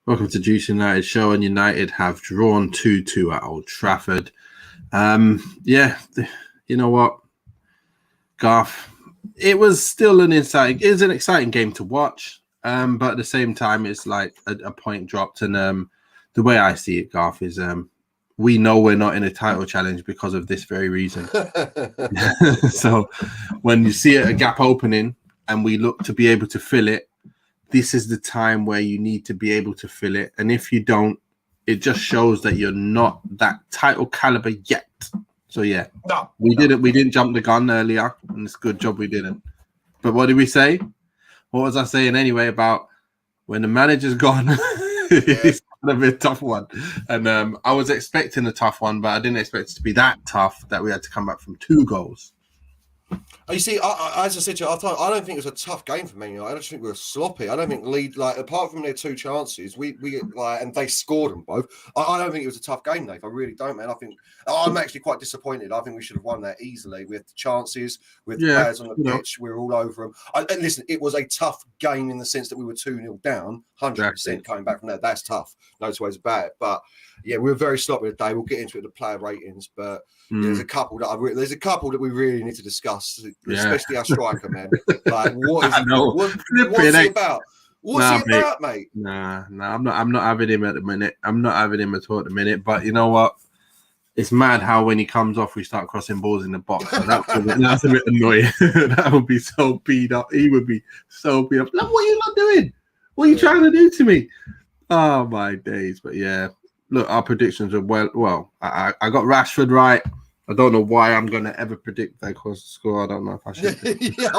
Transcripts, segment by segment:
Welcome to Juice United show, and United have drawn 2-2 at Old Trafford. Yeah, you know what, Garth, it was still an exciting game to watch. But at the same time, it's like a point dropped, and the way I see it, Garth, is we know we're not in a title challenge because of this very reason. So when you see a gap opening and we look to be able to fill it, this is the time where you need to be able to fill it. And if you don't, it just shows that you're not that title caliber yet. So yeah, we didn't jump the gun earlier, and it's a good job we didn't. But what did we say? What was I saying anyway about when the manager's gone? It's gonna be a tough one. And I was expecting a tough one, but I didn't expect it to be that tough that we had to come back from 2 goals. You see, as I said to you, I don't think it was a tough game for Man United. I just think we were sloppy. I don't think Leeds, apart from their 2 chances, we and they scored them both. I don't think it was a tough game, Dave. I really don't, man. I'm actually quite disappointed. I think we should have won that easily. We had the chances, with the players on the pitch, we were all over them. And listen, it was a tough game in the sense that we were 2-0 down, 100% coming back from that. That's tough. No two ways about it. But yeah, we were very sloppy today. We'll get into it, the player ratings, but there's a couple that we really need to discuss, especially our striker, man. Like, what's he about? What's he about, mate? Nah, I'm not having him at the minute. I'm not having him at all at the minute. But you know what? It's mad how when he comes off, we start crossing balls in the box. So that's a bit annoying. That would be so beat up. He would be so beat up. Like, what are you not doing? What are you trying to do to me? Oh my days! But yeah. Look, our predictions are well. I got Rashford right. I don't know why I'm going to ever predict Weghorst to score. I don't know if I should. You had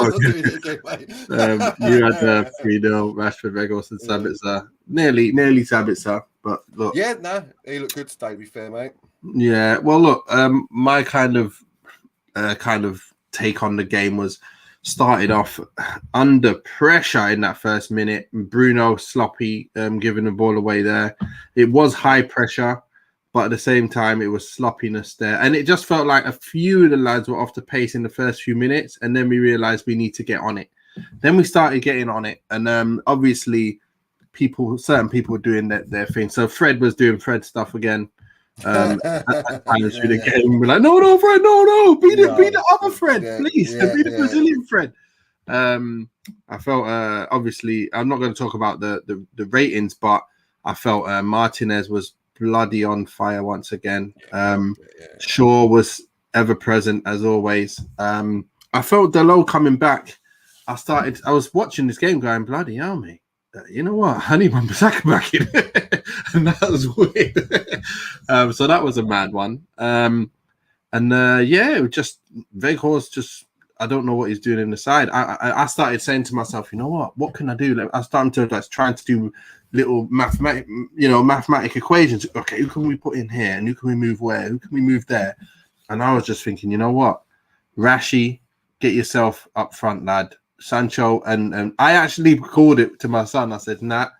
3-0, Rashford, Weghorst, and Sabitzer. Nearly Sabitzer, but look. Yeah, no, he looked good today, to be fair, mate. Yeah, well, look, my kind of take on the game was started off under pressure in that first minute. Bruno sloppy, giving the ball away there. It was high pressure, but at the same time, it was sloppiness there. And it just felt like a few of the lads were off the pace in the first few minutes, and then we realized we need to get on it. Then we started getting on it, and obviously, certain people were doing their thing. So Fred was doing Fred stuff again. Through the game, we're like, no, Fred, no, be the other Fred, please, be the Brazilian Fred. I felt obviously I'm not going to talk about the ratings, but I felt Martinez was bloody on fire once again. Shaw was ever present as always. I felt Dalot coming back. I was watching this game going, bloody hell, mate. You know what? I need my Bissaka back in. And that was weird. So that was a mad one. It was just Weghorst. I don't know what he's doing in the side. I started saying to myself, you know what can I do? Like, I started to trying to do little mathematic equations. Okay, who can we put in here? And who can we move where? Who can we move there? And I was just thinking, you know what? Rashi, get yourself up front, lad. Sancho and I actually called it to my son. I said, Nat,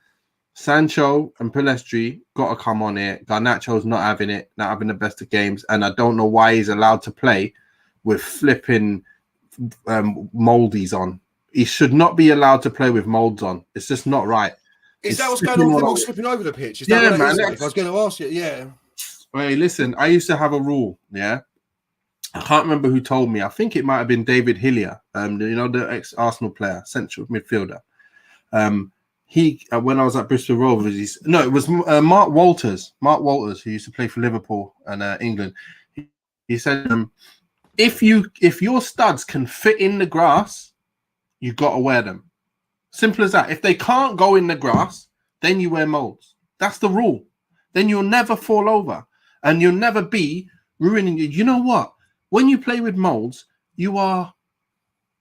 Sancho and Pelestri got to come on here. Garnacho's not having the best of games, and I don't know why he's allowed to play with flipping moldies on. He should not be allowed to play with molds on. It's just not right. Is that what's going on with them all slipping over the pitch? Is that what it is? I was going to ask you. Yeah. Hey, listen, I used to have a rule. Yeah. I can't remember who told me. I think it might have been David Hillier, the ex-Arsenal player, central midfielder. He when I was at Bristol Rovers, it was Mark Walters. Mark Walters, who used to play for Liverpool and England. He said, if your studs can fit in the grass, you got to wear them. Simple as that. If they can't go in the grass, then you wear molds. That's the rule. Then you'll never fall over, and you'll never be ruining it. You know what? When you play with molds, you are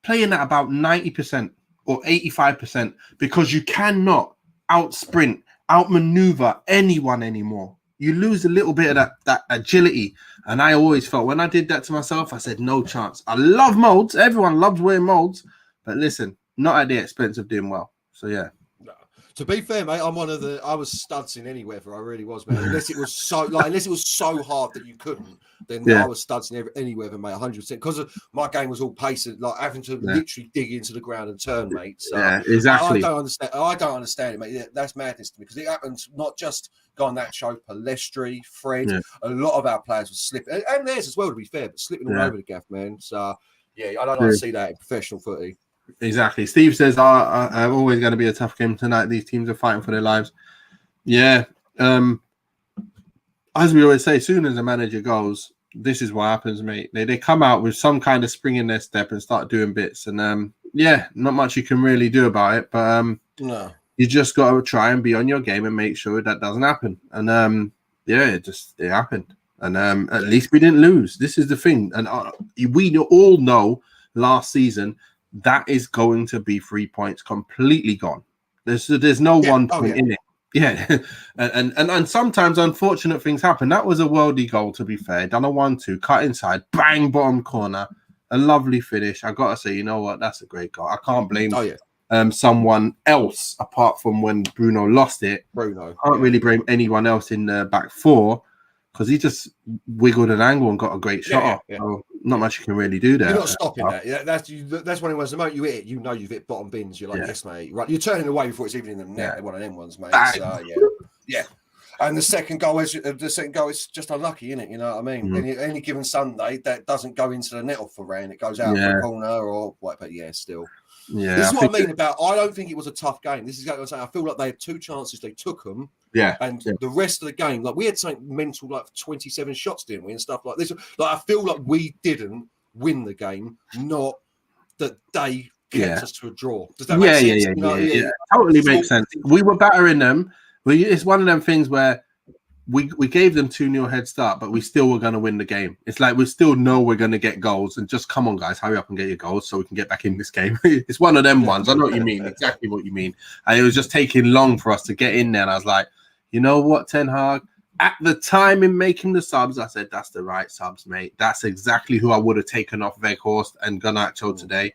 playing at about 90% or 85% because you cannot outmaneuver anyone anymore. You lose a little bit of that agility. And I always felt when I did that to myself, I said, no chance. I love molds. Everyone loves wearing molds. But listen, not at the expense of doing well. So, yeah. To be fair, mate, I was studs in any weather. I really was, man. Unless it was so hard that you couldn't, then I was studs in any weather, mate. 100%. Because my game was all pace, like having to literally dig into the ground and turn, mate. So exactly. I don't understand. I don't understand it, mate. That's madness to me because it happens not just on that show. Palestri, Fred, a lot of our players were slipping, and theirs as well, to be fair, but slipping all over the gaff, man. So I don't like to see that in professional footy. Exactly. Steve says, I'm always going to be a tough game tonight. These teams are fighting for their lives. Yeah. As we always say, as soon as the manager goes, this is what happens, mate. They come out with some kind of spring in their step and start doing bits. And not much you can really do about it. But no, you just got to try and be on your game and make sure that doesn't happen. And it happened. And at least we didn't lose. This is the thing. And we all know last season that is going to be 3 points completely gone. There's no 1 point in it. Yeah. and sometimes unfortunate things happen. That was a worldie goal, to be fair. Done a 1-2, cut inside, bang, bottom corner. A lovely finish. I got to say, you know what? That's a great goal. I can't blame someone else apart from when Bruno lost it. Can't really blame anyone else in the back four because he just wiggled an angle and got a great shot off. So not much you can really do there. You're not stopping that. Yeah, that's one of the ones. The moment you hit it, you know you've hit bottom bins. You're like, yes, mate. Right, you're turning away before it's even in the net. One of them ones, mate. So, yeah. And the second goal is just unlucky, isn't it? You know what I mean? Any given Sunday, that doesn't go into the net off for rain. It goes out for a corner or what. But still. Yeah, this is what I mean about. I don't think it was a tough game. This is what I'm saying. I feel like they had two chances, they took them. And the rest of the game, like we had something mental, like 27 shots, didn't we, and stuff like this. Like I feel like we didn't win the game, not that they kept us to a draw. Does that make sense? Yeah. Totally makes sense. We were battering them. It's one of them things where we gave them 2-0 head start, but we still were going to win the game. It's like we still know we're going to get goals, and just come on, guys, hurry up and get your goals so we can get back in this game. It's one of them ones. I know what you mean, exactly what you mean. And it was just taking long for us to get in there. And I was like, you know what, Ten Hag? At the time in making the subs, I said, that's the right subs, mate. That's exactly who I would have taken off Weghorst and Garnacho today.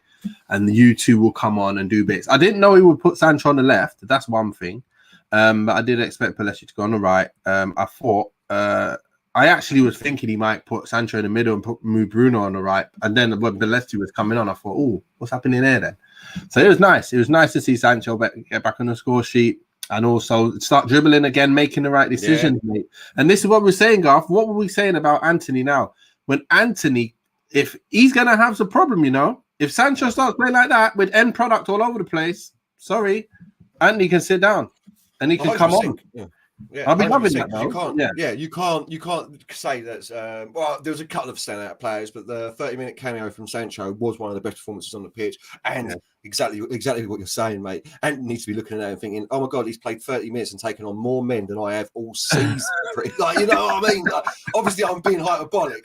And you two will come on and do bits. I didn't know he would put Sancho on the left. That's one thing. But I did expect Palestra to go on the right. I thought I actually was thinking he might put Sancho in the middle and move Bruno on the right. And then when Palestra was coming on, I thought, oh, what's happening there then? So it was nice. It was nice to see Sancho get back on the score sheet and also start dribbling again, making the right decisions, mate. And this is what we're saying, Garth. What were we saying about Anthony now? When Anthony, if he's going to have some problem, if Sancho starts playing like that with end product all over the place, sorry, Anthony can sit down. And he can come on. I'll be loving that now. You can't say that. Well, there was a couple of standout players, but the 30-minute cameo from Sancho was one of the best performances on the pitch. And exactly what you're saying, mate. And needs to be looking at that and thinking, oh my God, he's played 30 minutes and taken on more men than I have all season. Like, you know what I mean? Like, obviously, I'm being hyperbolic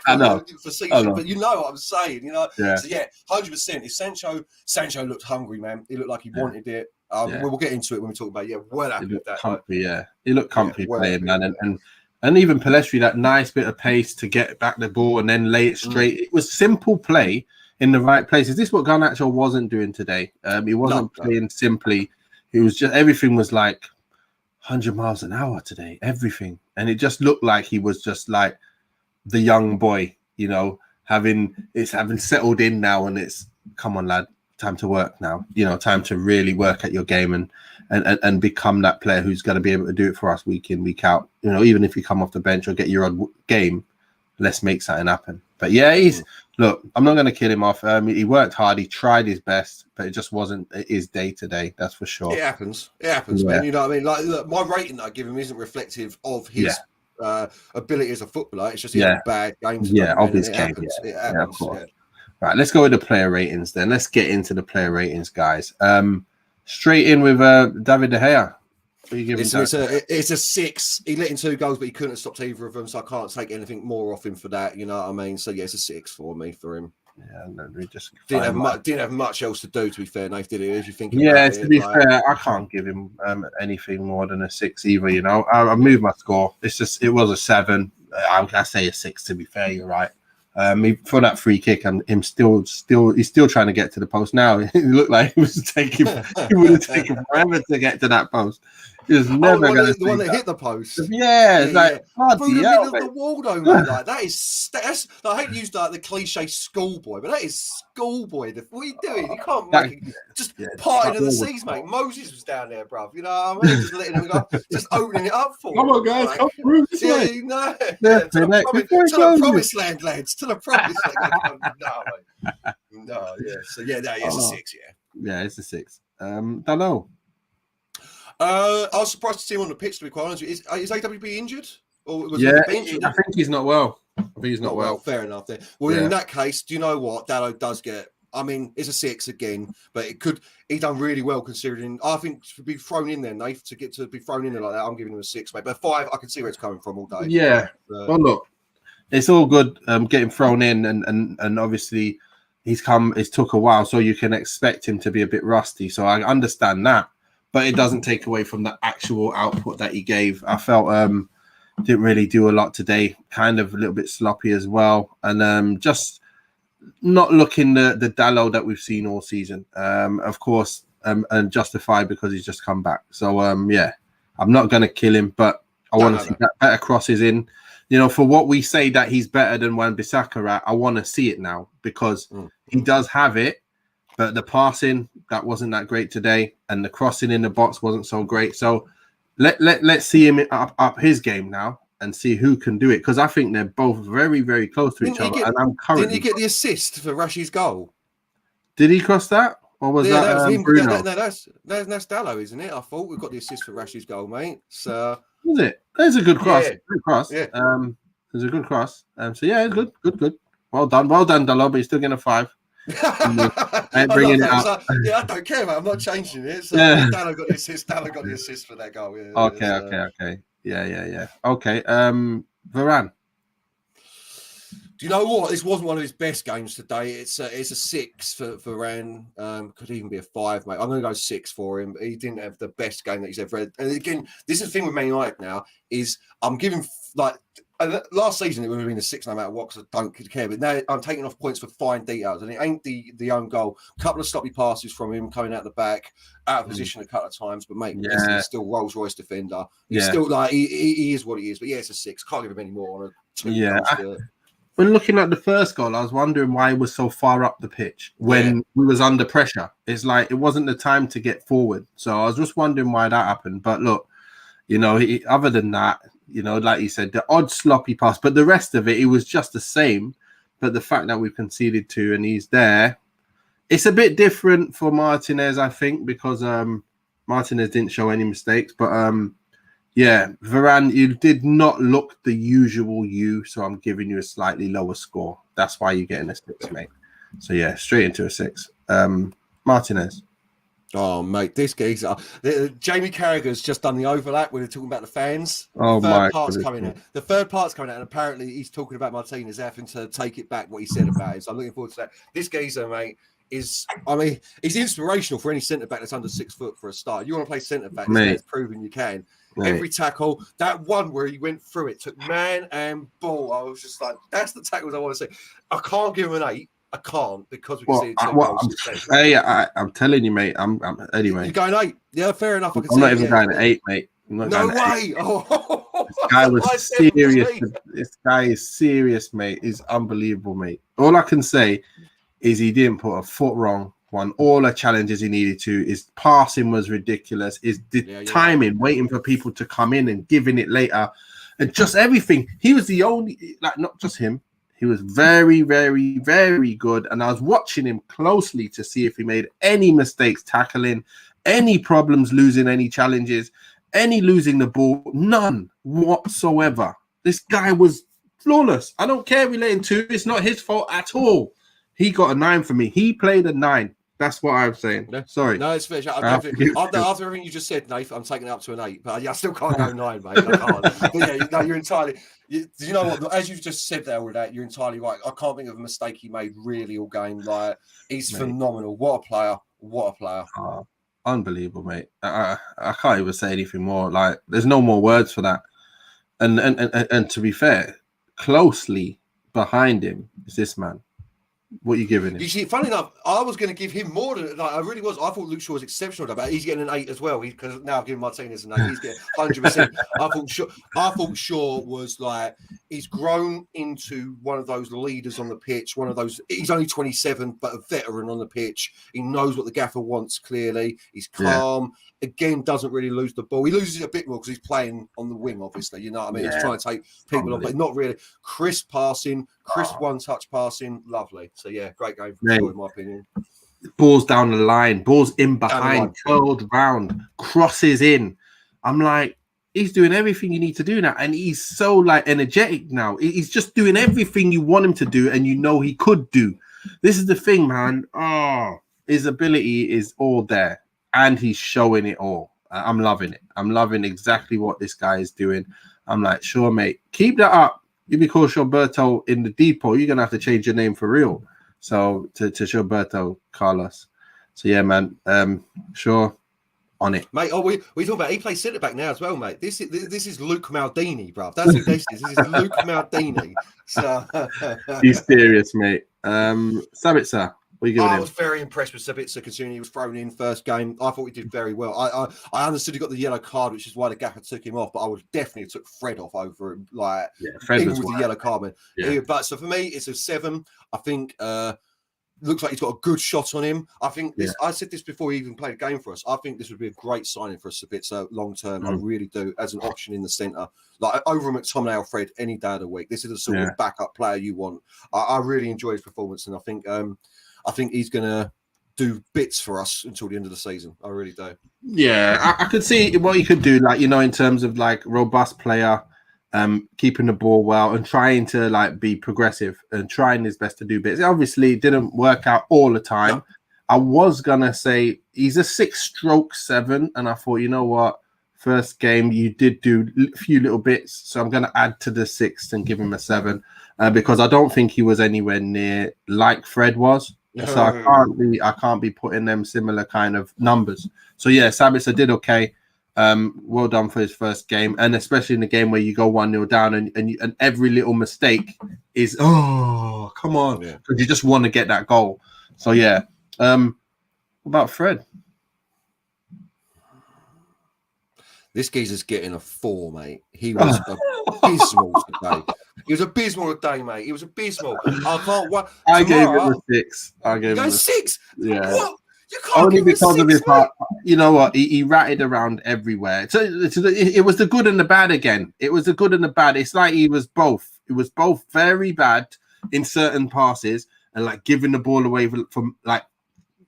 for season, but you know what I'm saying. So 100%. If Sancho looked hungry, man. He looked like he wanted it. We'll get into it when we talk about well happy with that. Comfy, he looked comfy playing, man, and even Palestri, that nice bit of pace to get back the ball and then lay it straight. It was simple play in the right place. Is this what Garnacho wasn't doing today? He wasn't playing simply. It was just everything was like 100 miles an hour today. Everything, and it just looked like he was just like the young boy, having settled in now, and it's come on, lad. Time to work now, time to really work at your game and become that player who's going to be able to do it for us week in, week out. Even if you come off the bench or get your odd game, let's make something happen. But look, I'm not going to kill him off. He worked hard, he tried his best, but it just wasn't his day today. That's for sure. It happens, man. You know what I mean? Like, look, my rating that I give him isn't reflective of his ability as a footballer. It's just he had bad games. Of his game. It happens. Right, let's go with the player ratings then. Let's get into the player ratings, guys. Straight in with David De Gea. What are you giving it's a 6. He let in 2 goals, but he couldn't have stopped either of them, so I can't take anything more off him for that. You know what I mean? So it's a 6 for him. Yeah, no, we just didn't have much else to do. To be fair, Nate, did he? If you think, to be fair, I can't give him anything more than a 6 either. I moved my score. It was a 7. I say a 6. To be fair, you're right. For that free kick, and him he's still trying to get to the post now. It looked like he would have taken forever to get to that post. He was never the one that hit the post. Yeah, it's like through the middle of the wall, though, mate. Like that's I hate to use like the cliche schoolboy, but that is schoolboy. What are you doing? You can't make it just parting of the seas, mate. Moses was down there, bruv. You know what I mean? Just letting him go, just opening it up for him. Come on, guys, come through this way. To the promised land, lads. To the promised land. No, yeah. So yeah, it's a 6, yeah, it's a 6. Don't know. I was surprised to see him on the pitch, to be quite honest. Is AWB injured? Or was I think he's not well. Not well. Fair enough then. Well, in that case, do you know what? Dallo does get, I mean, it's a 6 again, but he done really well considering, I think, to be thrown in there, Nath, to be thrown in there like that, I'm giving him a 6, mate. But 5, I can see where it's coming from all day. Yeah. Well, look, it's all good getting thrown in, and obviously it took a while, so you can expect him to be a bit rusty. So I understand that. But it doesn't take away from the actual output that he gave. I felt didn't really do a lot today, kind of a little bit sloppy as well. And just not looking the Dallo that we've seen all season. Of course, and justified because he's just come back. So, I'm not going to kill him, but I want to see that better crosses in. You know, for what we say that he's better than Wan-Bissaka at, I want to see it now because he does have it. But the passing, that wasn't that great today, and the crossing in the box wasn't so great. So let's see him up his game now and see who can do it, because I think they're both very, very close to each other. Didn't he get the assist for Rashi's goal? Did he cross that? Or was that was him. Bruno? No, that's Dallo, isn't it? I thought we've got the assist for Rashi's goal, mate. So was it? There's a good cross. Yeah. Good cross. Yeah. There's a good cross. So yeah, it's good. Well done, Dallo, but he's still getting a 5. I bringing it up. I don't care, mate. I'm not changing it. So Dallo got the assist. Dallo got the assist for that goal. Yeah, okay. Yeah. Okay. Varane. Do you know what? This wasn't one of his best games today. It's a 6 for Varane. Could even be a 5, mate. I'm going to go 6 for him. He didn't have the best game that he's ever had. And again, this is the thing with Man United now is I'm giving last season it would have been a 6 no matter what because I don't care. But now I'm taking off points for fine details, and it ain't the own goal. A couple of sloppy passes from him coming out the back, out of position a couple of times. But mate, he's still Rolls Royce defender. He's still he is what he is. But it's a 6. Can't give him any more on a 2. When looking at the first goal, I was wondering why he was so far up the pitch when we was under pressure. It's like it wasn't the time to get forward. So I was just wondering why that happened. But look, you know, other than that, you know, like you said, the odd sloppy pass, but the rest of it was just the same. But the fact that we've conceded 2 and he's there, it's a bit different for Martinez, I think, because Martinez didn't show any mistakes. But Varane, you did not look the usual you, so I'm giving you a slightly lower score. That's why you're getting a 6, mate. So yeah, straight into a 6. Martinez. Oh, mate, this geezer. Jamie Carragher's just done the overlap when they're talking about the fans. Oh, the my third part's goodness. coming out. The third part's coming out, and apparently he's talking about Martinez having to take it back what he said about it. So I'm looking forward to that. This geezer, mate, he's inspirational for any centre back that's under 6 foot for a start. You want to play centre back, it's proven you can. Mate. Every tackle, that one where he went through it, took man and ball. I was just like, that's the tackles I want to see. I can't give him an 8. I can't because we can see it. I'm telling you, mate. I'm anyway. You're going 8. Yeah, fair enough. I'm not even going to 8, mate. No way. This guy was serious. This guy is serious, mate. He's unbelievable, mate. All I can say is he didn't put a foot wrong. Won all the challenges he needed to. His passing was ridiculous. His timing, waiting for people to come in and giving it later, and just everything. He was the only, not just him. He was very, very, very good. And I was watching him closely to see if he made any mistakes tackling, any problems losing any challenges, any losing the ball. None whatsoever. This guy was flawless. I don't care if we let him 2. It's not his fault at all. He got a 9 for me. He played a 9. That's what I'm saying. No, sorry. No, it's fair. After everything you just said, Nath, I'm taking it up to an 8. But I still can't go 9, mate. I can't. But yeah, no, you're entirely. You know what? As you've just said there with that, you're entirely right. I can't think of a mistake he made really all game. Like he's phenomenal. What a player! What a player! Oh, unbelievable, mate. I can't even say anything more. Like, there's no more words for that. And to be fair, closely behind him is this man. What are you giving him? You see, funny enough, I was going to give him more than I really was. I thought Luke Shaw was exceptional, but he's getting an 8 as well. Because now I've given Martinez an 8. He's getting 100%. I thought Shaw was like he's grown into one of those leaders on the pitch. One of those. He's only 27, but a veteran on the pitch. He knows what the gaffer wants. Clearly, he's calm. Again, doesn't really lose the ball. He loses it a bit more because he's playing on the wing, obviously. You know what I mean? He's trying to take people on, but not really. Crisp passing, crisp one-touch passing, lovely. So, yeah, great game for Shaw, in my opinion. Balls down the line, balls in behind, curled round, crosses in. I'm like, he's doing everything you need to do now. And he's so, like, energetic now. He's just doing everything you want him to do and you know he could do. This is the thing, man. Oh, his ability is all there. And he's showing it all. I'm loving it. I'm loving exactly what this guy is doing. I'm like, sure, mate, keep that up. You be called Roberto in the depot, you're gonna have to change your name for real. So to Roberto Carlos. So yeah, man. Sure, on it, mate. Oh, we talk about he plays centre back now as well, mate. This is Luke Maldini, bro. That's what this is. This is Luke Maldini. So he's serious, mate. Sabitzer. I was very impressed with Sabitzer considering he was thrown in first game. I thought he did very well. I understood he got the yellow card, which is why the gaffer took him off, but I would definitely have took Fred off over him. Like, Fred was the yellow card, man. Yeah. But so for me, it's a 7. I think looks like he's got a good shot on him. I think this. I said this before he even played a game for us. I think this would be a great signing for us Sabitzer long term. I really do, as an option in the centre. Like over McTominay, Fred, any day of the week. This is the sort of backup player you want. I really enjoy his performance, and I think he's going to do bits for us until the end of the season. I really do. Yeah, I could see what he could do, like, you know, in terms of like robust player, keeping the ball well and trying to like be progressive and trying his best to do bits. It obviously didn't work out all the time. No. I was going to say he's a 6-7. And I thought, you know what? First game, you did do a few little bits. So I'm going to add to the 6 and give him a 7 because I don't think he was anywhere near like Fred was. So I can't be putting them similar kind of numbers. So yeah, Sabitzer did okay. Well done for his first game, and especially in the game where you go 1-0 down and every little mistake is come on, because you just want to get that goal. So yeah. What about Fred? This geezer's getting a 4, mate. He was abysmal today. He was abysmal today, mate. He was abysmal. I can't wait. I gave him a 6. I gave him a 6. Yeah. What? You can't only give because him a 6, of his heart. You know what? He ratted around everywhere. So it was the good and the bad again. It was the good and the bad. It's like he was both. It was both very bad in certain passes and like giving the ball away from like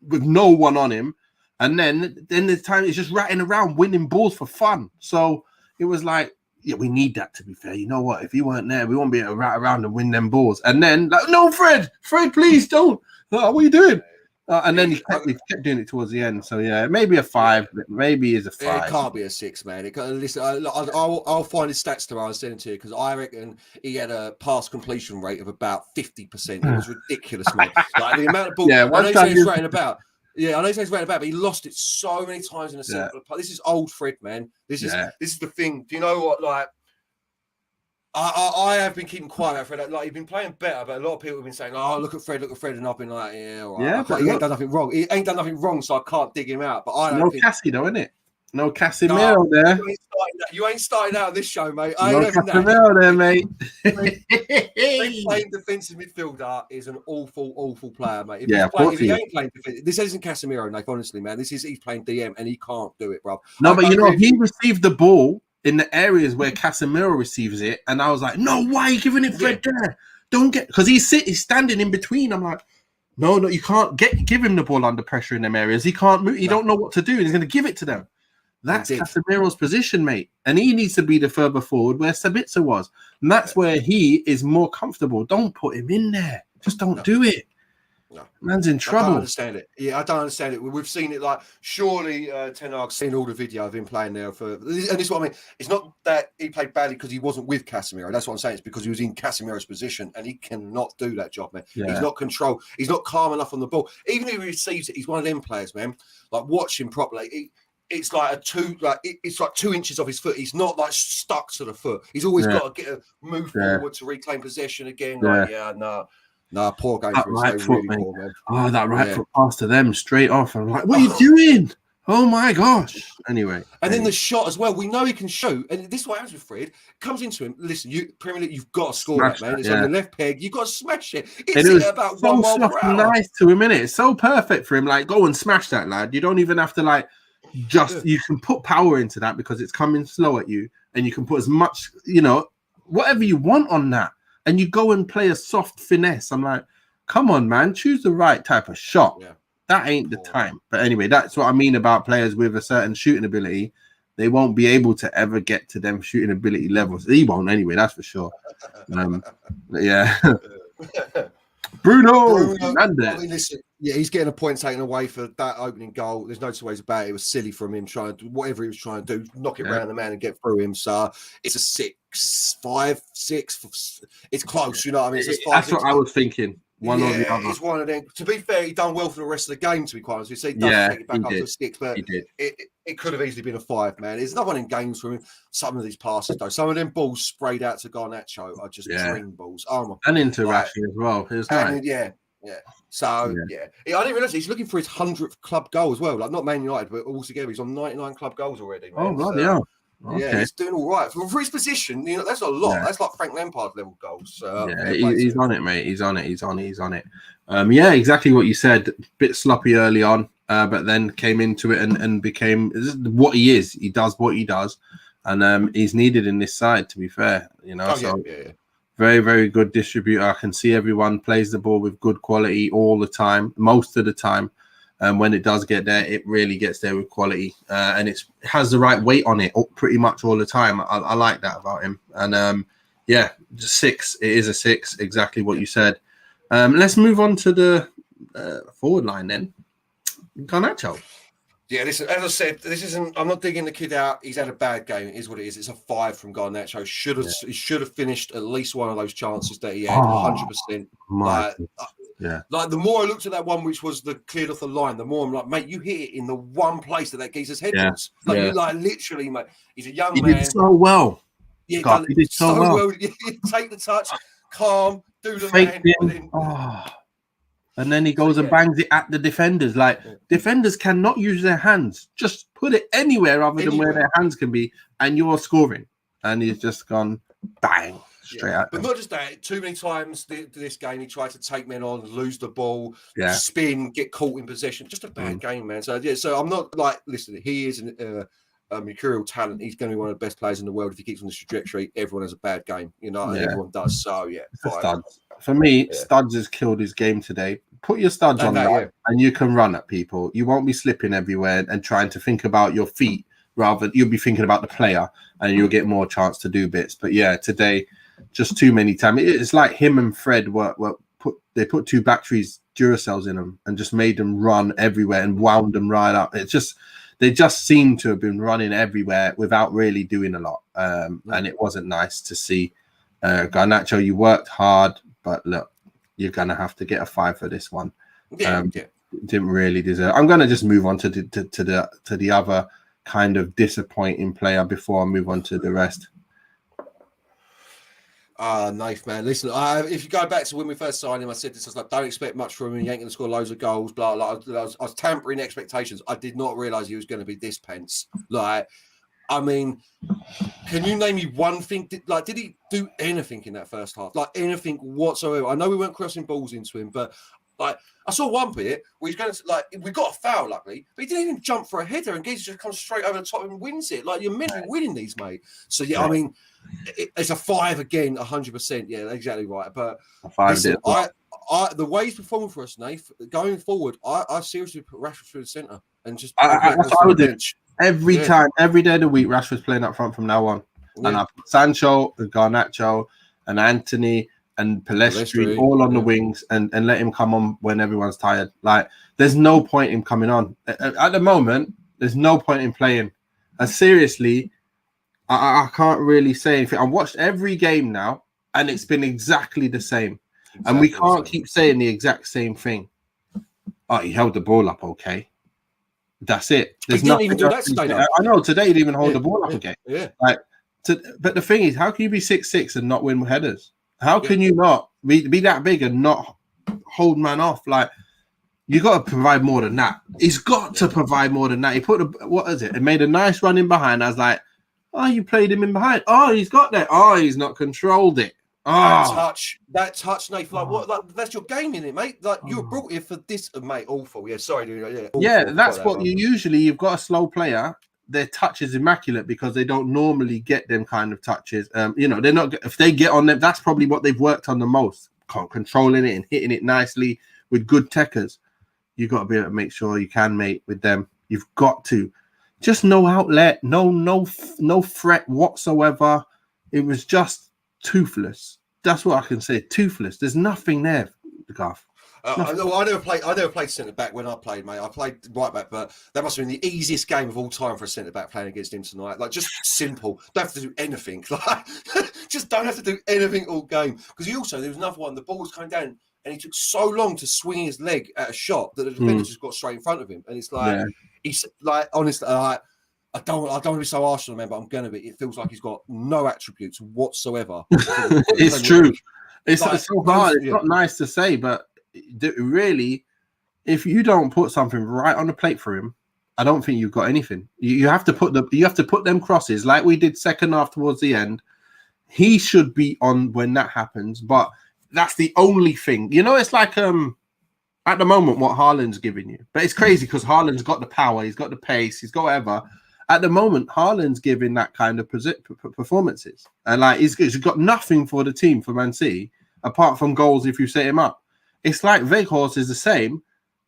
with no one on him. And then the time he's just ratting around, winning balls for fun. So it was like, yeah, we need that, to be fair. You know what? If he weren't there, we won't be able to rat around and win them balls. And then, like, no, Fred, please don't. What are you doing? And then he kept doing it towards the end. So, yeah, maybe a 5. Maybe it's a 5. It can't be a 6, man. Listen, I'll find his stats tomorrow and send it to you because I reckon he had a pass completion rate of about 50%. It was ridiculous, man. Like the amount of balls. Yeah, I know he's writing about. Yeah, I know he's writing about, but he lost it so many times in the centre. This is old Fred, man. This is the thing. Do you know what? Like, I have been keeping quiet about Fred. Like, he's been playing better, but a lot of people have been saying, "Oh, look at Fred," and I've been like, "Yeah, all right." Yeah, but he ain't done nothing wrong. He ain't done nothing wrong, so I can't dig him out. But I don't think Cassie, though, innit? No Casemiro there. You ain't starting out this show, mate. No Casemiro there, mate. Playing defensive midfielder is an awful player, mate. If he ain't playing defensive, this isn't Casemiro, Nate, honestly, man. He's playing DM and he can't do it, bro. No, but you know, he received the ball in the areas where Casemiro receives it, and I was like, no, why are you giving it Fred there? Don't get, because he's standing in between. I'm like, no, you can't give him the ball under pressure in them areas. He can't move. He don't know what to do. He's going to give it to them. That's Casemiro's position, mate. And he needs to be the further forward where Sabitzer was. And that's where he is more comfortable. Don't put him in there. Just don't do it. No. Man's in trouble. I don't understand it. Yeah, I don't understand it. We've seen it like, surely Ten Hag's seen all the video of him playing there. And this is what I mean. It's not that he played badly because he wasn't with Casemiro. That's what I'm saying. It's because he was in Casemiro's position and he cannot do that job, man. Yeah. He's not control. He's not calm enough on the ball. Even if he receives it, he's one of them players, man. Like, watch him properly. it's like it's like 2 inches off his foot. He's not like stuck to the foot. He's always got to move forward to reclaim possession again. Like, no, poor game that for him. right So foot, really poor, man. Oh, that right foot pass to them straight off. I'm like, what are you doing? Oh my gosh. Anyway. And then the shot as well. We know he can shoot. And this is what happens with Fred. Comes into him. Listen, Premier League, you've got to score that, man. It's on your left peg. You've got to smash it. It's it about so 1 mile per hour. Nice to him, innit? It's so perfect for him. Like, go and smash that, lad. You don't even have to, like, you can put power into that because it's coming slow at you. And you can put as much, whatever you want on that. And you go and play a soft finesse. I'm like, come on, man. Choose the right type of shot. Yeah. That ain't the time. But anyway, that's what I mean about players with a certain shooting ability. They won't be able to ever get to them shooting ability levels. He won't anyway, that's for sure. Yeah. Bruno Fernandes. I mean, listen, he's getting a point taken away for that opening goal. There's no two ways about it. It was silly from him trying to do whatever he was trying to do, knock it around the man and get through him. So it's a 6-5, 6. It's close, you know what I mean? That's what I was thinking. One or the other. He's one of them. To be fair, he done well for the rest of the game, to be quite honest. So he does take it back up to a 6, but it could have easily been a 5, man. There's another one in games for him. Some of these passes, though, some of them balls sprayed out to Garnacho are just dream balls. Oh my! And into Rashford as well. It was nice. Yeah. So I didn't realize he's looking for his 100th club goal as well. Like not Man United, but altogether he's on 99 club goals already. Man. Oh bloody hell! Okay. Yeah, he's doing all right for his position. That's a lot. That's like Frank Lampard level goals. He's on it, mate. He's on it. Exactly what you said. Bit sloppy early on, but then came into it and became what he is. He does what he does, and he's needed in this side. To be fair, very, very good distributor. I can see everyone plays the ball with good quality all the time, most of the time. And when it does get there, it really gets there with quality, and it has the right weight on it pretty much all the time. I like that about him. And 6. It is a 6. Exactly what you said. Let's move on to the forward line then. Garnacho. Yeah, listen, as I said, this isn't. I'm not digging the kid out. He's had a bad game. It is what it is. It's a 5 from Garnacho. He should have finished at least one of those chances that he had. 100%. Like the more I looked at that one, which was the cleared off the line, the more I'm like, mate, you hit it in the one place that geezer's head was. Like literally, mate. He's a young man. He did so well. Yeah, God, he did so well. Take the touch, calm, do the man. And then he goes and bangs it at the defenders. Like defenders cannot use their hands. Just put it anywhere other than where their hands can be, and you're scoring. And he's just gone bang straight out. But not just that. Too many times this game, he tried to take men on, lose the ball, spin, get caught in possession. Just a bad game, man. So so I'm not like, listen, he is a mercurial talent. He's going to be one of the best players in the world. If he keeps on this trajectory, everyone has a bad game. Everyone does. So Studs. For me, Studs has killed his game today. Put your studs on that, and you can run at people. You won't be slipping everywhere and trying to think about your feet. Rather, you'll be thinking about the player, and you'll get more chance to do bits. But today, just too many times. It's like him and Fred they put 2 batteries Duracells in them and just made them run everywhere and wound them right up. They just seem to have been running everywhere without really doing a lot. And it wasn't nice to see. Garnacho, you worked hard, but look, you're gonna have to get a 5 for this one. Didn't really deserve. I'm gonna just move on to the other kind of disappointing player before I move on to the rest. Knife, man. Listen, if you go back to when we first signed him, I said this. I was like, don't expect much from him. He ain't going to score loads of goals. Blah blah. I was tampering expectations. I did not realize he was going to be this pence. Like, I mean, can you name me one thing? Did he do anything in that first half? Like anything whatsoever? I know we weren't crossing balls into him, but like I saw one bit where he's going to we got a foul, luckily, but he didn't even jump for a header, and Geese just comes straight over the top and wins it. Like you're meant to be winning these, mate. So I mean, it's a 5 again, 100%. Yeah, exactly right. But listen, the way he's performing for us, Nath, going forward, I seriously put Rashford through the centre and just that's what I would do. Every time, every day of the week, Rashford's playing up front from now on. Yeah. And I put Sancho and Garnacho and Anthony and Palestri all on the wings and let him come on when everyone's tired. Like, there's no point in coming on. At the moment, there's no point in playing. And seriously, I can't really say anything. I've watched every game now, and it's been exactly the same. And we can't keep saying the exact same thing. Oh, he held the ball up okay. That's it. He didn't even do that today, though. I know today he didn't even hold the ball up again. Yeah. Like, but the thing is, how can you be 6'6" and not win headers? How can you not be that big and not hold man off? Like, you got to provide more than that. He's got to provide more than that. He what is it? It made a nice run in behind. I was like, oh, you played him in behind. Oh, he's got that. Oh, he's not controlled it. Oh. That touch, Nathan. Like, what? Like, that's your game, in it, mate. Like, you were brought here for this, mate. Awful. Yeah, sorry, dude. Yeah, that's what you usually. You've got a slow player. Their touch is immaculate because they don't normally get them kind of touches. You know, they're not. If they get on them, that's probably what they've worked on the most. Controlling it and hitting it nicely with good techers. You got to be able to make sure you can mate with them. You've got to. Just no outlet, no threat whatsoever. It was just toothless. That's what I can say. Toothless. There's nothing there, Garth. I never played centre back when I played, mate. I played right back, but that must have been the easiest game of all time for a centre back playing against him tonight. Like, just simple. Don't have to do anything. Like, just don't have to do anything all game. Because there was another one. The ball was coming down, and he took so long to swing his leg at a shot that the defender just got straight in front of him. And it's like, he's like, honestly, I don't want to be so harsh on him, but I'm going to be. It feels like he's got no attributes whatsoever. It's true. It's so hard. It's not nice to say, but really, if you don't put something right on the plate for him, I don't think you've got anything. You have to put them crosses like we did second half towards the end. He should be on when that happens, but that's the only thing. You know, it's like at the moment what Haaland's giving you, but it's crazy because Haaland's got the power, he's got the pace, he's got whatever. At the moment, Haaland's giving that kind of performances, and like he's got nothing for the team for Man City apart from goals if you set him up. It's like Weghorst is the same,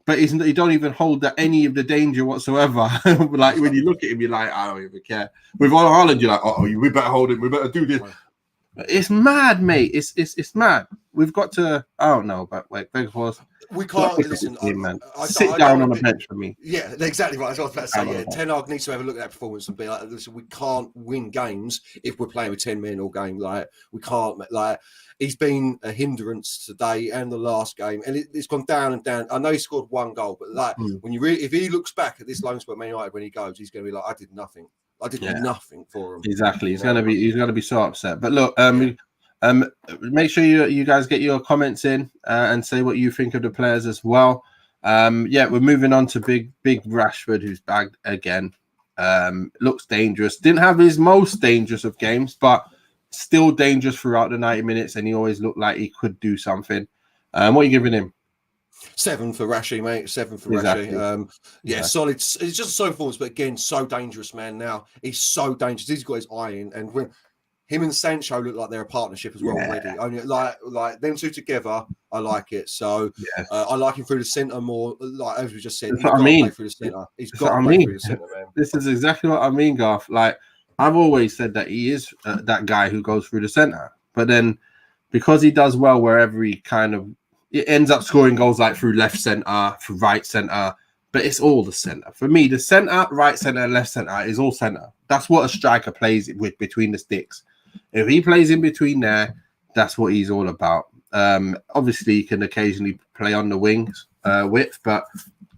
but he don't even hold any of the danger whatsoever. Like when you look at him, you're like, I don't even care. With Haaland, you're like, oh, we better hold him, we better do this. It's mad, mate. It's mad. We've got to. I don't know, but wait, Weghorst. We can't listen. Sit down on the bench for me. Yeah, exactly right. I was about to say. Yeah, Ten Hag needs to have a look at that performance and be like, listen, we can't win games if we're playing with 10 men all game. Like, we can't. Like, he's been a hindrance today and the last game, and it's gone down and down. I know he scored one goal, but like when if he looks back at this loan spell at Man United when he goes, he's going to be like, I did nothing. I did nothing for him. Exactly. He's going to be so upset. But look, make sure you guys get your comments in and say what you think of the players as well. We're moving on to big Rashford, who's bagged again. Looks dangerous. Didn't have his most dangerous of games, but still dangerous throughout the 90 minutes, and he always looked like he could do something. What are you giving him? 7 for Rashi, mate. 7 for Rashi. Solid. It's just so performance, but again, so dangerous, man. Now he's so dangerous. He's got his eye in, and when him and Sancho look like they're a partnership as well already. Only like them two together, I like it. So I like him through the centre more. Like as we just said, he's got to play through the centre. He's got to play through the centre, man. This is exactly what I mean, Garth. Like I've always said that he is that guy who goes through the centre, but then because he does well wherever he kind of it ends up scoring goals like through left centre, through right centre, but it's all the centre. For me, the centre, right centre, and left centre is all centre. That's what a striker plays with between the sticks. If he plays in between there, that's what he's all about. Obviously, he can occasionally play on the wings width, but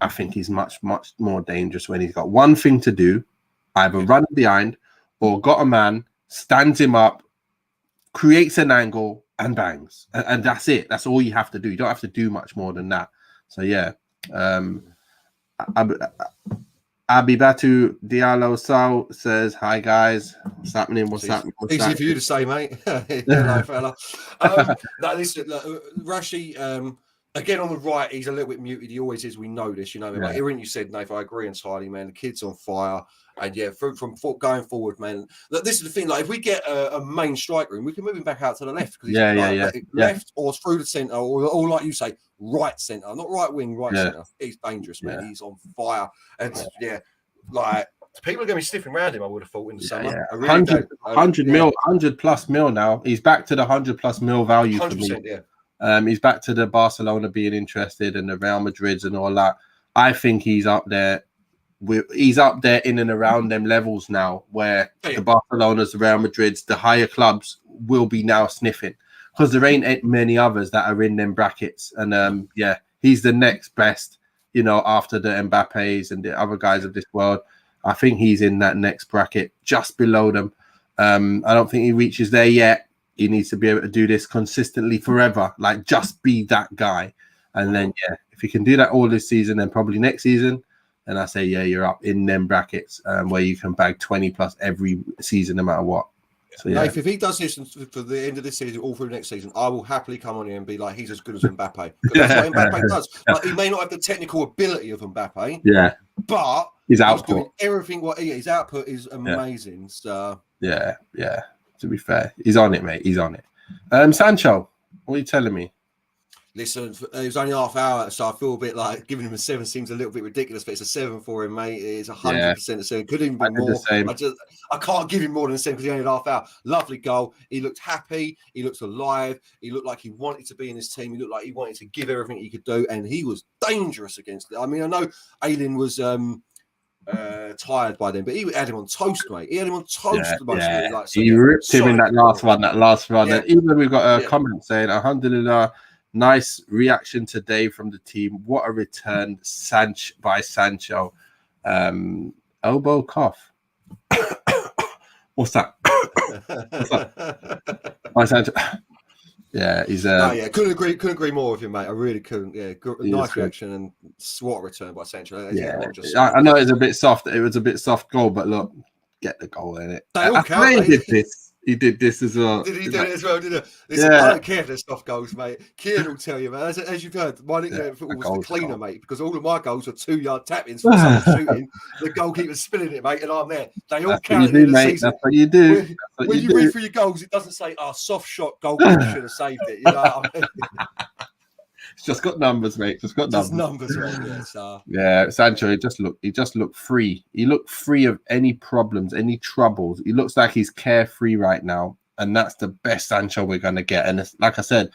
I think he's much, much more dangerous when he's got one thing to do, either run behind or got a man, stands him up, creates an angle, and bangs. And that's it. That's all you have to do. You don't have to do much more than that. So, yeah. Abibatu Diallo Sal says, hi, guys. What's happening? What's happening? Easy for you to say, mate. Hello, fella. Rashi, again, on the right, he's a little bit muted. He always is. We know this. You know, like everything you said, Nathan, I agree entirely, man. The kid's on fire. And yeah, from going forward, man. Look, this is the thing. Like, if we get a main striker in, we can move him back out to the left. Left or through the centre, or like you say, right centre, not right wing, right centre. He's dangerous, man. He's on fire, and like people are going to be sniffing around him. I would have thought in the summer. 100 plus mil now. He's back to the 100+ mil value for me. He's back to the Barcelona being interested and the Real Madrids and all that. I think he's up there. He's up there in and around them levels now where the Barcelonas, the Real Madrids, the higher clubs will be now sniffing because there ain't many others that are in them brackets. And he's the next best. you know, after the Mbappes and the other guys of this world. I think he's in that next bracket, just below them. I don't think he reaches there yet. He needs to be able to do this consistently forever, like just be that guy. And then, yeah, if he can do that all this season, then probably next season, then I say, yeah, you're up in them brackets where you can bag 20 plus every season, no matter what. So, yeah. If he does this for the end of this season, all through next season, I will happily come on here and be like, he's as good as Mbappe. Because that's what Mbappe does. Like, he may not have the technical ability of Mbappe, but his output, he's doing everything his output is amazing. So yeah. To be fair, he's on it, mate. He's on it. Sancho, what are you telling me? Listen, it was only half hour, so I feel a bit like giving him a 7 seems a little bit ridiculous, but it's a 7 for him, mate. It's 100% a 7. Could even be more. I can't give him more than a 7 because he only had half hour. Lovely goal. He looked happy. He looked alive. He looked like he wanted to be in his team. He looked like he wanted to give everything he could do, and he was dangerous against it. I mean, I know Ellington was tired by then, but he had him on toast, mate. He had him on toast. He ripped him in that last run. And even we've got a comment saying, alhamdulillah, nice reaction today from the team. What a return by Sancho. Elbow cough. What's that? By Sancho. Yeah, he's couldn't agree more with you, mate. I really couldn't. Yeah, nice reaction and what a return by Sancho. I know it's a bit soft. It was a bit soft goal, but look, get the goal in it. They all count. He did this as well. Did he do it as well? Did he? Listen, I don't care if there's soft goals, mate. Kieran will tell you, man. As you've heard, my nickname was the cleaner, mate, because all of my goals were 2-yard tap-ins from someone shooting. The goalkeeper's spinning it, mate, and I'm there. They all count at the end of the season. That's what you do. When you read through your goals, it doesn't say, soft shot, goalkeeper should have saved it. You know what I mean? It's just got numbers, mate. Just got numbers, right? Yeah, Sancho. He just looked free. He looked free of any problems, any troubles. He looks like he's carefree right now, and that's the best Sancho we're gonna get. And like I said,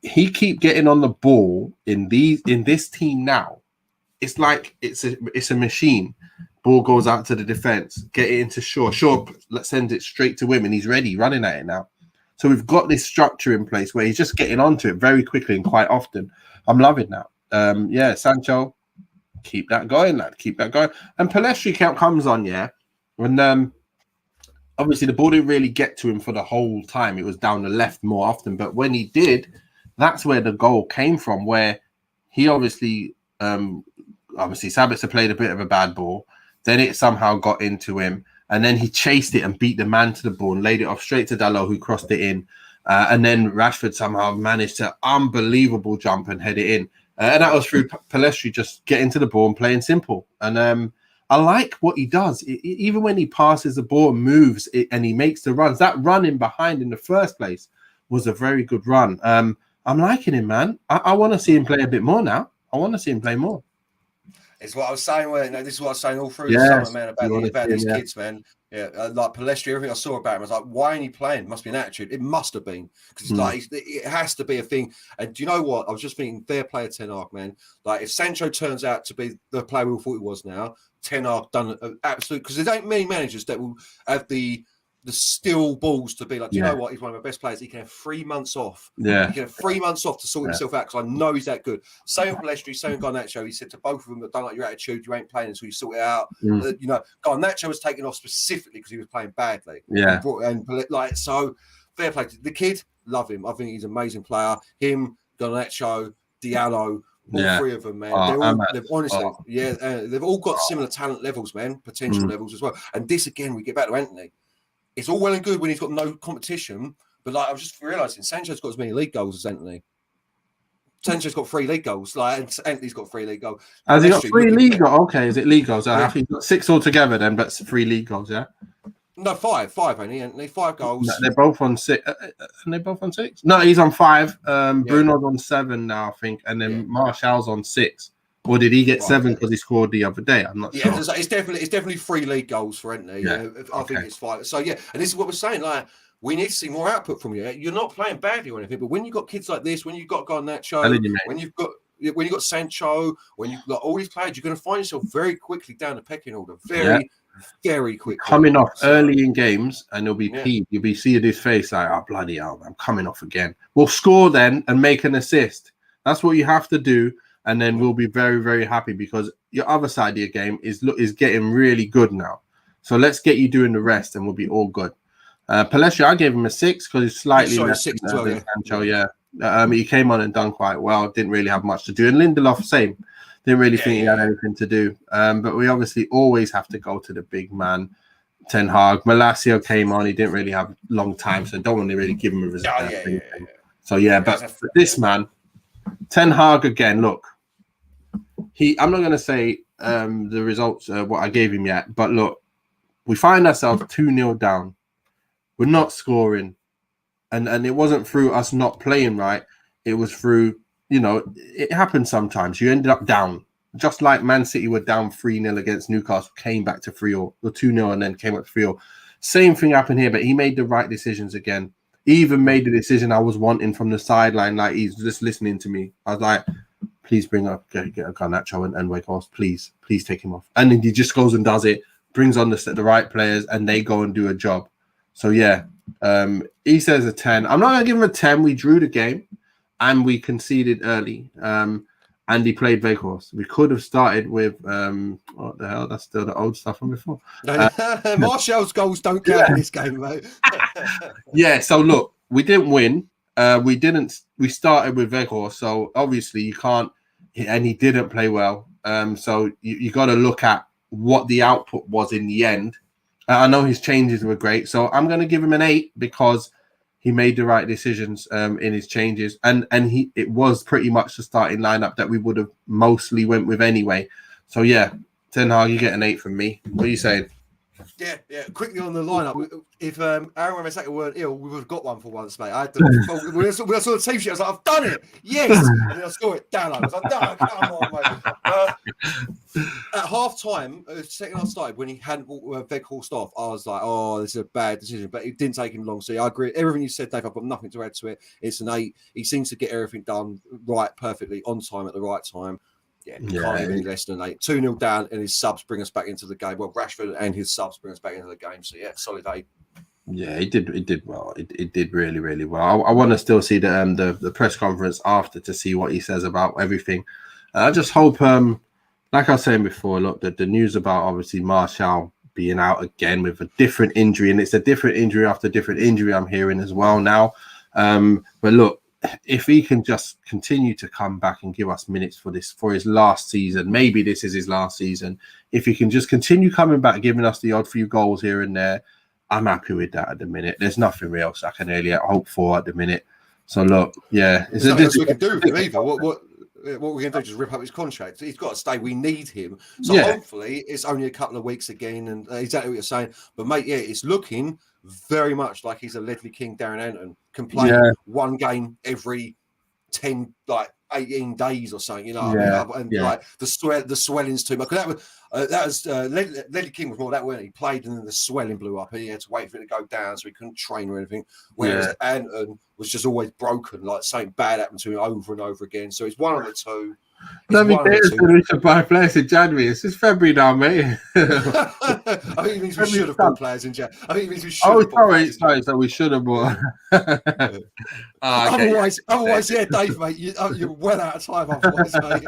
he keep getting on the ball in this team now. It's like it's a machine. Ball goes out to the defense, get it into Shaw. Shaw sends it straight to him, and he's ready, running at it now. So we've got this structure in place where he's just getting onto it very quickly and quite often. I'm loving that. Sancho, keep that going, lad. Keep that going. And Palestri comes on, and obviously the ball didn't really get to him for the whole time. It was down the left more often. But when he did, that's where the goal came from, where he obviously Sabitzer played a bit of a bad ball. Then it somehow got into him. And then he chased it and beat the man to the ball and laid it off straight to Dalot, who crossed it in. And then Rashford somehow managed to unbelievable jump and head it in. And that was through Palestri just getting to the ball and playing simple. And I like what he does. Even when he passes the ball and moves and he makes the runs, that run in behind in the first place was a very good run. I'm liking him, man. I want to see him play a bit more now. I want to see him play more. It's what I was saying. This is what I was saying all through the summer, man, about these kids, man. Yeah, like Palestri, everything I saw about him, I was like, why ain't he playing? It must be an attitude. It must have been, because it has to be a thing. And do you know what? I was just thinking, fair play to Ten Hag, man. Like, if Sancho turns out to be the player we thought he was now, Ten Hag done an absolute, because there ain't many managers that will have the still balls to be like, you know what? He's one of my best players. He can have 3 months off. Yeah. He can have 3 months off to sort himself out, because I know he's that good. Same with Palestri, same with Garnacho. He said to both of them, that don't like your attitude, you ain't playing until you sort it out. Garnacho was taken off specifically because he was playing badly. Yeah. So fair play. The kid, love him. I think he's an amazing player. Him, Garnacho, Diallo, all three of them, man. They've all got similar talent levels, man, potential levels as well. And this, again, we get back to Anthony. It's all well and good when he's got no competition, but I was just realising Sancho's got as many league goals as Anthony. Sancho's got 3 league goals, and Anthony's got 3 league goals. Has he got 3 league goals? Okay, is it league goals? I think he's got 6 altogether then, but 3 league goals, yeah? No, 5 only, Anthony. 5 goals. No, they're both on 6. Are they both on 6? No, he's on 5. Bruno's on 7 now, I think, and then Martial's on 6. Or did he get 7 because he scored the other day? I'm not sure. Yeah, it's definitely 3 league goals for Anthony. Yeah. I think it's 5. So and this is what we're saying. Like, we need to see more output from you. You're not playing badly or anything, but when you've got kids like this, when you've got Garnacho, when you've got Sancho, when you've got all these players, you're going to find yourself very quickly down the pecking order. Very quickly. Coming off early in games, and you'll be peeved. You'll be seeing his face like, oh, bloody hell, I'm coming off again. We'll score then and make an assist. That's what you have to do. and then we'll be very, very happy because your other side of your game is getting really good now. So let's get you doing the rest, and we'll be all good. Palestra, I gave him a 6 because he's slightly less six as well, than Sancho. Yeah. He came on and done quite well. Didn't really have much to do, and Lindelof same. Didn't really think he had anything to do. But we obviously always have to go to the big man, Ten Hag. Malacio came on. He didn't really have long time, so don't want to really give him a result. So but this man, Ten Hag again. Look, I'm not going to say the results what I gave him yet, but look, we find ourselves 2-0 down. We're not scoring, and it wasn't through us not playing right. It was through, it happens sometimes. You ended up down, just like Man City were down 3-0 against Newcastle, came back to 3-0 or 2-0, and then came up to 3-0. Same thing happened here, but he made the right decisions again. He even made the decision I was wanting from the sideline, like he's just listening to me. I was like, please bring up get a Garnacho and Weghorst, please take him off. And then he just goes and does it, brings on the right players, and they go and do a job. So he says a 10. I'm not gonna give him a 10. We drew the game and we conceded early. And he played Weghorst. We could have started with what the hell? That's still the old stuff from before. Martial's goals don't count in this game, mate. So look, we didn't win. We started with Weghorst, so obviously you can't, and he didn't play well. So you got to look at what the output was in the end. I know his changes were great, so I'm going to give him an 8 because he made the right decisions in his changes, and it was pretty much the starting lineup that we would have mostly went with anyway. So Ten Hag, you get an 8 from me. What are you saying? Yeah. Quickly on the lineup, if Aaron Ramsdale weren't ill, we would have got one for once, mate. When I saw the team sheet, I was like, I've done it, yes. And then I saw it down. I was like, no, come on, mate. At half time, second half started, when he hadn't brought Weghorst off, I was like, oh, this is a bad decision. But it didn't take him long. So I agree. Everything you said, Dave, I've got nothing to add to it. It's an 8. He seems to get everything done right, perfectly, on time at the right time. Can't have any less than 8. 2-0 down, and his subs bring us back into the game. Well, Rashford and his subs bring us back into the game. So solid 8. Yeah, he did well. It did really, really well. I want to still see the press conference after to see what he says about everything. I just hope, like I was saying before, look, the news about obviously Martial being out again with a different injury, and it's a different injury after different injury I'm hearing as well now. But look, if he can just continue to come back and give us minutes for his last season, maybe this is his last season. If he can just continue coming back, giving us the odd few goals here and there, I'm happy with that at the minute. There's nothing else I can really hope for at the minute. So look, there's nothing else we can do with him either. What we're going to do is just rip up his contract. He's got to stay. We need him. So hopefully it's only a couple of weeks again, and exactly what you're saying. But mate, it's looking very much like he's a Ledley King, Darren Anton, can play one game every 18 days or something, like the swelling's too much. That was Ledley King was more that when he played and then the swelling blew up and he had to wait for it to go down so he couldn't train or anything. Whereas Anton was just always broken, like something bad happened to him over and over again. So it's one of the two. We should buy players in January. It's just February now, mate. I think it means we should have bought players in January. I think it means we should have bought sorry, so we should have bought. Otherwise, Dave, mate, you're well out of time otherwise, mate.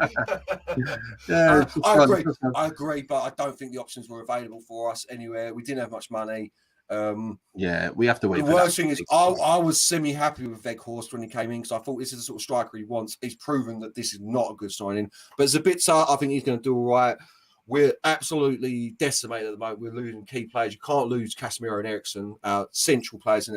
I agree, but I don't think the options were available for us anywhere. We didn't have much money. We have to wait. The worst thing is, I was semi-happy with Weghorst when he came in because I thought this is the sort of striker he wants. He's proven that this is not a good signing. But Zabitzer, I think he's going to do all right. We're absolutely decimated at the moment. We're losing key players. You can't lose Casemiro and Eriksen, our central players,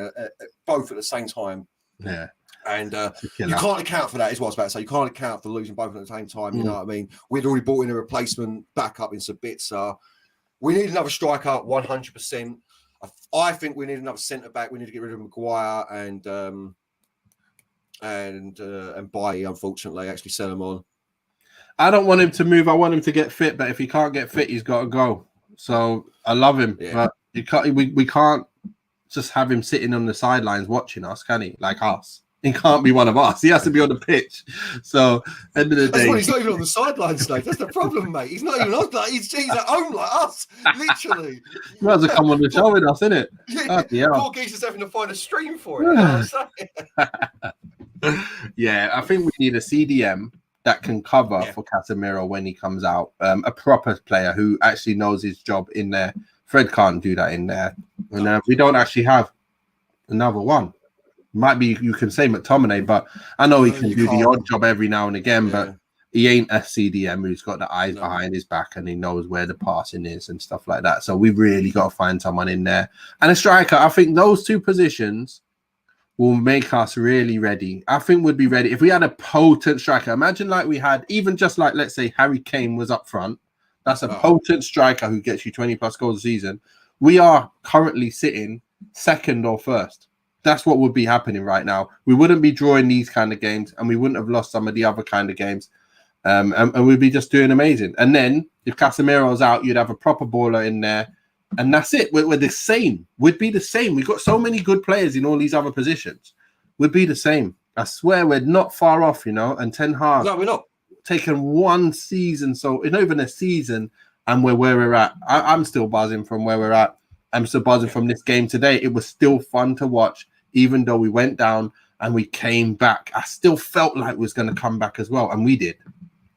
both at the same time. Yeah. And you can't account for that, is what I was about to say. You can't account for losing both at the same time. You know what I mean? We'd already bought in a replacement backup in Sabitzer. We need another striker, 100%. I think we need another centre back. We need to get rid of Maguire and Bailly, unfortunately, actually sell him on. I don't want him to move. I want him to get fit, but if he can't get fit, he's got to go. So I love him, but you can't. We can't just have him sitting on the sidelines watching us, can he? Like us. He can't be one of us. He has to be on the pitch. So, end of the day, he's not even on the sidelines, Dave. That's the problem, mate. He's not even on. He's at home like us, literally. He might as well come on the show with us, isn't it? Poor geezer's having to find a stream for it. Yeah, I think we need a CDM, that can cover Yeah. for Casemiro when he comes out. A proper player who actually knows his job in there. Fred can't do that in there. And we don't actually have another one. Might be, you can say McTominay, but I know he can do the odd job every now and again, but he ain't a CDM who's got the eyes behind his back and he knows where the passing is and stuff like that. So we really got to find someone in there. And a striker, I think those two positions will make us really ready. I think we'd be ready if we had a potent striker. Imagine like we had, even just like, let's say Harry Kane was up front. That's a potent striker who gets you 20 plus goals a season. We are currently sitting second or first. That's what would be happening right now. We wouldn't be drawing these kind of games and we wouldn't have lost some of the other kind of games. And we'd be just doing amazing. And then if Casemiro's out, you'd have a proper baller in there. And that's it. We're the same. We'd be the same. We've got so many good players in all these other positions. We'd be the same. I swear we're not far off, you know. And Ten Hag, no, we're not taken one season, so it's not even a season, and we're where we're at. I'm still buzzing from where we're at. I'm still buzzing from this game today. It was still fun to watch, even though we went down and we came back. I still felt like we was going to come back as well, and we did.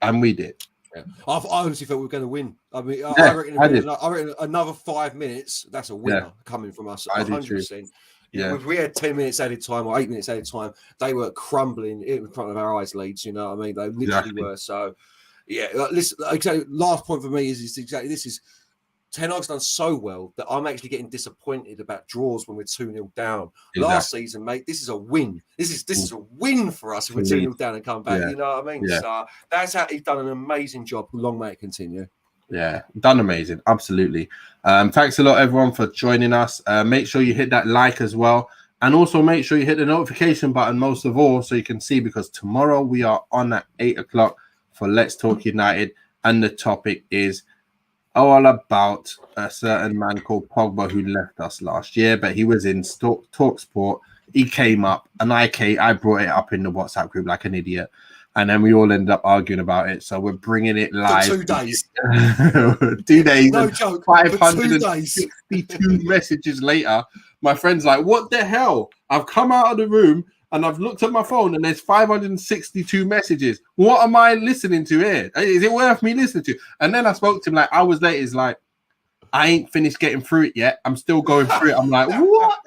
Yeah. I honestly thought we were going to win. I mean, Yeah, I reckon another 5 minutes, that's a winner coming from us. 100%. Yeah. If we had 10 minutes added time or 8 minutes added time, they were crumbling in front of our eyes, Leeds. You know what I mean? They literally were. So, yeah, listen, exactly. Last point for me is exactly this is Ten Hag's done so well that I'm actually getting disappointed about draws when we're 2-0 down. Exactly. Last season, mate, this is a win. This is a win for us if we're 2-0 down and come back. You know what I mean? Yeah. So that's how he's done an amazing job. Long may it continue. Yeah, done amazing. Absolutely. Thanks a lot, everyone, for joining us. Make sure you hit that like as well. And also make sure you hit the notification button most of all so you can see, because tomorrow we are on at 8 o'clock for Let's Talk United. And the topic is all about a certain man called Pogba who left us last year, but he was in Talk Sport. He came up and I brought it up in the WhatsApp group like an idiot. And then we all ended up arguing about it. So we're bringing it live. For 2 days. 2 days. No joke. 562 messages later, my friend's like, what the hell? I've come out of the room and I've looked at my phone and there's 562 messages. What am I listening to here? Is it worth me listening to? And then I spoke to him like hours later. He's like, I ain't finished getting through it yet. I'm still going through it. I'm like, what?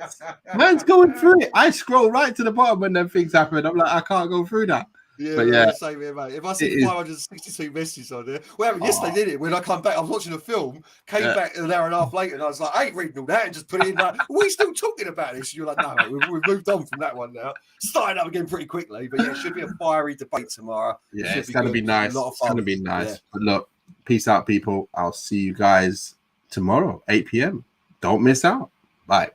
Man's going through it. I scroll right to the bottom when them things happen. I'm like, I can't go through that. Yeah, but yeah, same here, mate. If I see 562 messages on there, well, yesterday did it. When I come back, I was watching a film, came back an hour and a half later, and I was like, I ain't reading all that, and just put it in like, are we still talking about this? And you're like, no, mate, we've moved on from that one now. Starting up again pretty quickly, but yeah, it should be a fiery debate tomorrow. Yeah, it's going to be nice. It's going to be nice. Yeah. But look, peace out, people. I'll see you guys tomorrow, 8 p.m. Don't miss out. Bye.